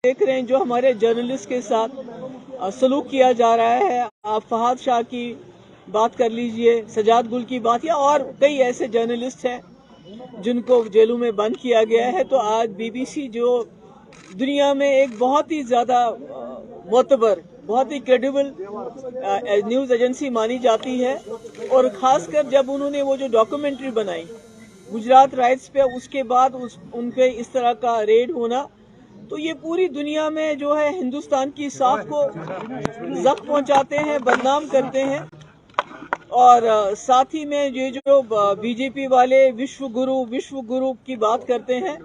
देख रहे हैं जो हमारे जर्नलिस्ट के साथ सलूक किया जा रहा है। आप फहाद शाह की बात कर लीजिए, सजाद गुल की बात, या और कई ऐसे जर्नलिस्ट हैं जिनको जेलों में बंद किया गया है। तो आज बीबीसी जो दुनिया में एक बहुत ही ज्यादा मोतबर, बहुत ही क्रेडिबल न्यूज एजेंसी मानी जाती है, और खासकर जब उन्होंने वो जो डॉक्यूमेंट्री बनाई गुजरात राइट्स पे, उसके बाद उनके इस तरह का रेड होना, तो ये पूरी दुनिया में जो है हिंदुस्तान की साख को जख्म पहुंचाते हैं, बदनाम करते हैं। और साथ ही में ये जो बीजेपी वाले विश्व गुरु की बात करते हैं,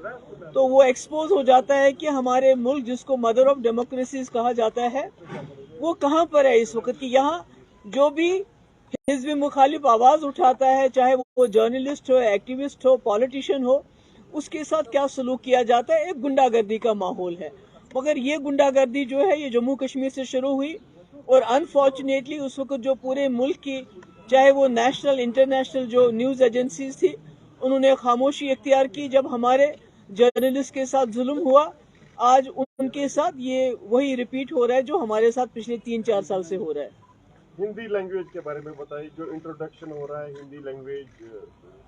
तो वो एक्सपोज हो जाता है कि हमारे मुल्क जिसको मदर ऑफ डेमोक्रेसीज कहा जाता है वो कहाँ पर है इस वक्त की। यहाँ जो भी हिज़्ब मुखालिफ आवाज उठाता है, चाहे वो जर्नलिस्ट हो, एक्टिविस्ट हो, पॉलिटिशियन हो, उसके साथ क्या सलूक किया जाता है। एक गुंडागर्दी का माहौल है। मगर ये गुंडागर्दी जो है ये जम्मू कश्मीर से शुरू हुई, और अनफॉर्चुनेटली उस वक्त जो पूरे मुल्क की, चाहे वो नेशनल इंटरनेशनल जो न्यूज एजेंसीज थी, उन्होंने खामोशी इख्तियार की जब हमारे जर्नलिस्ट के साथ जुल्म हुआ। आज उनके साथ ये वही रिपीट हो रहा है जो हमारे साथ पिछले 3-4 साल से हो रहा है। हिंदी लैंग्वेज के बारे में बताइए, जो इंट्रोडक्शन हो रहा है हिंदी लैंग्वेज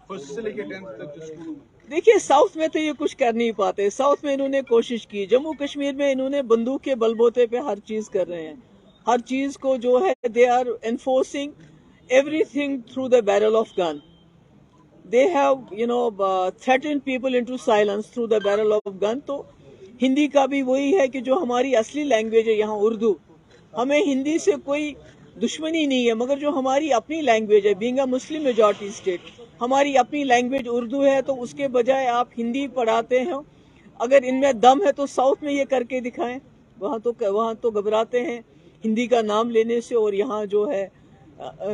फर्स्ट से लेकर 10th तक। देखिए, साउथ में तो ये कुछ कर नहीं पाते। साउथ में इन्होंने कोशिश की, जम्मू कश्मीर में इन्होंने बंदूक के बलबोते पे हर चीज कर रहे हैं। हर चीज को जो है they are enforcing everything through the barrel of gun. They have threaten people into silence through the barrel of gun. तो हिंदी का भी वही है कि जो हमारी असली लैंग्वेज है यहाँ उर्दू, हमें हिंदी से कोई दुश्मनी नहीं है, मगर जो हमारी अपनी लैंग्वेज है, being a Muslim majority state, हमारी अपनी लैंग्वेज उर्दू है, तो उसके बजाय आप हिंदी पढ़ाते हैं। अगर इनमें दम है तो साउथ में ये करके दिखाएं। वहाँ तो घबराते हैं हिंदी का नाम लेने से, और यहाँ जो है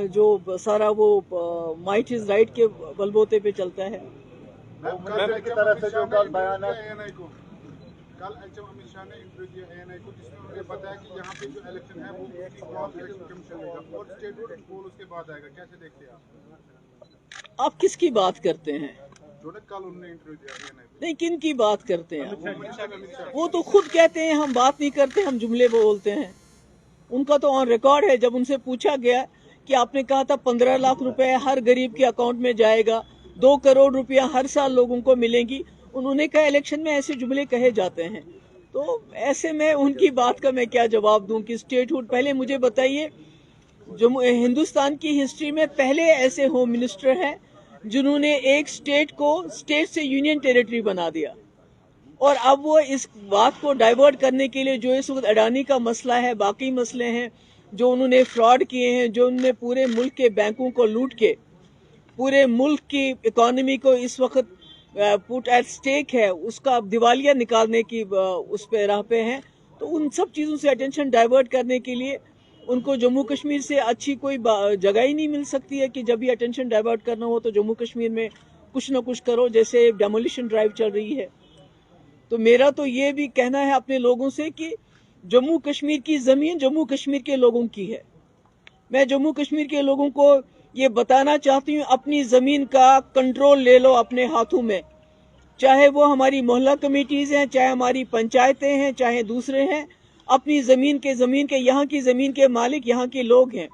जो सारा वो माइट इज राइट के बलबोते पे चलता है। कल अमित शाह ने इंटरव्यू दिया ANI को, जिसमें उन्होंने बताया कि यहाँ पे जो इलेक्शन है वो इलेक्शन कमीशन लेगा और स्टेट पोल उसके बाद आएगा। कैसे देखते हैं आप किसकी बात करते हैं? जो कल उन्होंने इंटरव्यू दिया ANI को। नहीं, किन की बात करते हैं? वो तो खुद कहते हैं हम बात नहीं करते, हम जुमले बोलते हैं। उनका तो ऑन रिकॉर्ड है, जब उनसे पूछा गया कि आपने कहा था 15 लाख रुपए हर गरीब के अकाउंट में जाएगा, 2 करोड़ रुपया हर साल लोगों को मिलेंगी, उन्होंने कहा इलेक्शन में ऐसे जुमले कहे जाते हैं। तो ऐसे में उनकी बात का मैं क्या जवाब दूं कि स्टेटहुड। पहले मुझे बताइए, हिंदुस्तान की हिस्ट्री में पहले ऐसे होम मिनिस्टर हैं जिन्होंने एक स्टेट को स्टेट से यूनियन टेरिटरी बना दिया, और अब वो इस बात को डाइवर्ट करने के लिए जो इस वक्त अडानी का मसला है, बाकी मसले हैं, जो उन्होंने फ्रॉड किए हैं, जो उन्होंने पूरे मुल्क के बैंकों को लूट के पूरे मुल्क की इकोनॉमी को इस वक्त पुट एट स्टेक है, उसका दिवालिया निकालने की उस पे राह पे हैं। तो उन सब चीज़ों से अटेंशन डाइवर्ट करने के लिए उनको जम्मू कश्मीर से अच्छी कोई जगह ही नहीं मिल सकती है कि जब भी अटेंशन डाइवर्ट करना हो तो जम्मू कश्मीर में कुछ न कुछ करो, जैसे डेमोलिशन ड्राइव चल रही है। तो मेरा तो ये भी कहना है अपने लोगों से कि जम्मू कश्मीर की ज़मीन जम्मू कश्मीर के लोगों की है। मैं जम्मू कश्मीर के लोगों को ये बताना चाहती हूँ, अपनी ज़मीन का कंट्रोल ले लो अपने हाथों में। चाहे वो हमारी मोहल्ला कमेटीज़ हैं, चाहे हमारी पंचायतें हैं, चाहे दूसरे हैं, अपनी ज़मीन के यहाँ की ज़मीन के मालिक यहाँ के लोग हैं।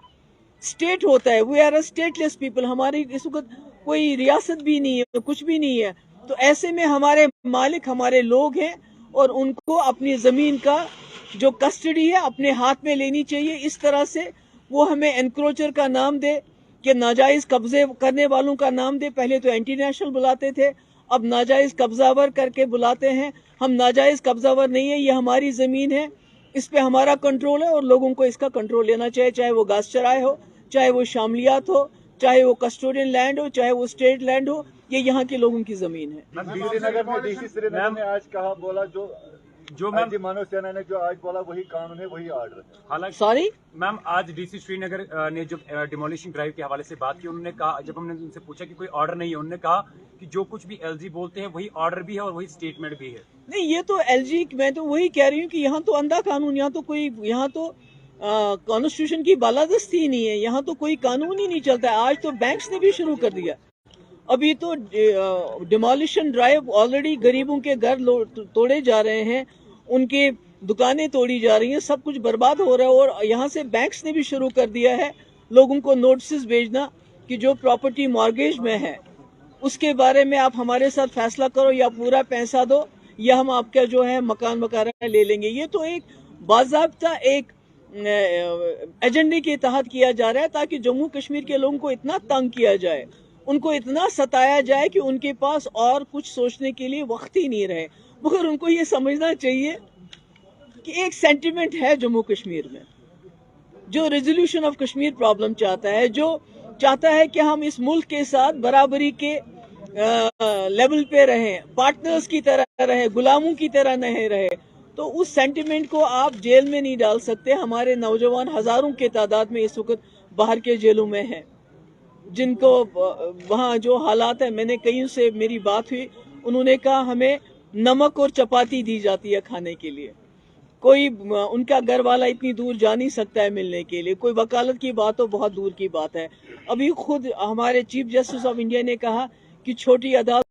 स्टेट होता है, we are a stateless people. हमारी इस वक्त कोई रियासत भी नहीं है, कुछ भी नहीं है। तो ऐसे में हमारे मालिक हमारे लोग हैं, और उनको अपनी ज़मीन का जो कस्टडी है अपने हाथ में लेनी चाहिए। इस तरह से वो हमें एनक्रोचर का नाम दे, कि नाजायज कब्जे करने वालों का नाम दे। पहले तो एंटी नेशनल बुलाते थे, अब नाजायज कब्जावर करके बुलाते हैं। हम नाजायज कब्जावर नहीं है, ये हमारी जमीन है, इस पे हमारा कंट्रोल है, और लोगों को इसका कंट्रोल लेना चाहिए। चाहे वो घास चराए हो, चाहे वो शामलियात हो, चाहे वो कस्टोडियन लैंड हो, चाहे वो स्टेट लैंड हो, ये यहाँ के लोगों की जमीन है। डीसी श्रीनगर ने आज कहा, बोला जो मैम मानव सेना ने जो आज बोला वही कानून है, वही ऑर्डर है। हालांकि सॉरी मैम, आज डीसी श्रीनगर ने जो डिमोलिशन ड्राइव के हवाले से बात की, उन्होंने कहा, जब हमने उनसे पूछा कि कोई ऑर्डर नहीं है, उन्होंने कहा कि जो कुछ भी एलजी बोलते हैं वही ऑर्डर भी है और वही स्टेटमेंट भी है। नहीं, ये तो एलजी, मैं तो वही कह रही हूँ कि यहाँ तो अंधा कानून, यहाँ तो कॉन्स्टिट्यूशन की बालादस्ती ही नहीं है, यहाँ तो कोई कानून ही नहीं चलता है। आज तो बैंक्स ने भी शुरू कर दिया। अभी तो डिमोलिशन ड्राइव ऑलरेडी गरीबों के घर तोड़े जा रहे हैं, उनके दुकानें तोड़ी जा रही हैं, सब कुछ बर्बाद हो रहा है। और यहाँ से बैंक्स ने भी शुरू कर दिया है लोगों को नोटिस भेजना कि जो प्रॉपर्टी मॉर्गेज में है उसके बारे में आप हमारे साथ फैसला करो, या पूरा पैसा दो या हम आपका जो है मकान वगैरह ले लेंगे। ये तो एक बाज़ाब्ता एक एजेंडे के तहत किया जा रहा है ताकि जम्मू कश्मीर के लोगों को इतना तंग किया जाए, उनको इतना सताया जाए कि उनके पास और कुछ सोचने के लिए वक्त ही नहीं रहे। मगर उनको ये समझना चाहिए कि एक सेंटिमेंट है जम्मू कश्मीर में जो रेजोल्यूशन ऑफ कश्मीर प्रॉब्लम चाहता है, जो चाहता है कि हम इस मुल्क के साथ बराबरी के लेवल पे रहें, पार्टनर्स की तरह रहें, गुलामों की तरह नहीं रहे। तो उस सेंटिमेंट को आप जेल में नहीं डाल सकते। हमारे नौजवान हजारों के तादाद में इस वक्त बाहर के जेलों में हैं, जिनको वहाँ जो हालात है, मैंने कईयों से मेरी बात हुई, उन्होंने कहा हमें नमक और चपाती दी जाती है खाने के लिए, कोई उनका घर वाला इतनी दूर जा नहीं सकता है मिलने के लिए, कोई वकालत की बात तो बहुत दूर की बात है। अभी खुद हमारे चीफ जस्टिस ऑफ इंडिया ने कहा कि छोटी अदालत